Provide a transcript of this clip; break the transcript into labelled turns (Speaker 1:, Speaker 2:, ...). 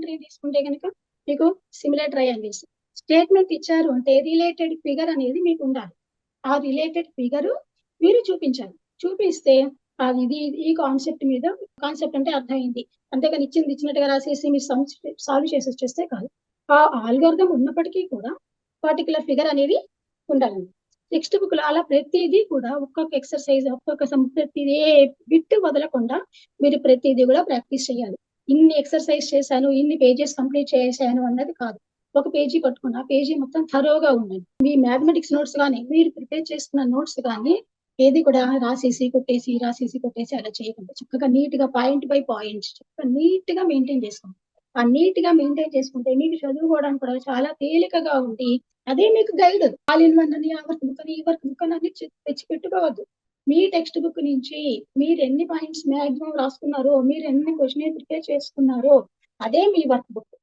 Speaker 1: 3 తీసుకుంటే గనక మీకు సిమిలర్ ట్రయాంగిల్స్. స్టేట్మెంట్ ఇచ్చారు అంటే రిలేటెడ్ ఫిగర్ అనేది మీకు ఉండాలి. ఆ రిలేటెడ్ ఫిగర్ మీరు చూపించాలి. చూపిస్తే అది ఇది ఈ కాన్సెప్ట్ మీద కాన్సెప్ట్ అంటే అర్థమైంది. అంతేగాని ఇచ్చింది ఇచ్చినట్టుగా రాసేసి మీరు సాల్వ్ చేసి వచ్చేస్తే కాదు. ఆ ఆల్గోరిథం ఉన్నప్పటికీ కూడా పర్టిక్యులర్ ఫిగర్ అనేది ఉండాలండి. టెక్స్ట్ బుక్‌లో అలా ప్రతీదీ కూడా ఒక్కొక్క ఎక్సర్‌సైజ్, ఒక్కొక్క ప్రతిదీ ఏ బిట్ వదలకుండా మీరు ప్రతీదీ కూడా ప్రాక్టీస్ చేయాలి. ఇన్ని ఎక్సర్‌సైజ్ చేశాను, ఇన్ని పేజెస్ కంప్లీట్ చేశాను అన్నది కాదు. ఒక పేజీ పట్టుకుని ఆ పేజీ మొత్తం థరోగా ఉండండి. మీ మ్యాథమెటిక్స్ నోట్స్ గాని, మీరు ప్రిపేర్ చేసుకున్న నోట్స్ గాని ఏది కూడా రాసేసి, కొట్టేసి, రాసేసి, కొట్టేసి అలా చేయకండి. చక్కగా నీట్‌గా పాయింట్ బై పాయింట్ చక్కగా నీట్‌గా మెయింటైన్ చేసుకోండి. ఆ నీట్‌గా మెయింటైన్ చేసుకుంటే మీకు చదువుకోవడానికి కూడా చాలా తేలికగా ఉండి అదే మీకు గైడ్. ఆల్ ఇన్ వన్ అని, ఆ వర్క్ బుక్ అని, ఈ వర్క్ బుక్ అని తెచ్చి పెట్టుకోవద్దు. మీ టెక్స్ట్ బుక్ నుంచి మీరు ఎన్ని పాయింట్స్ మాక్సిమం రాసుకున్నారో, మీరు ఎన్ని క్వెషన్‌లు ప్రిపేర్ చేసుకున్నారో అదే మీ వర్క్ బుక్.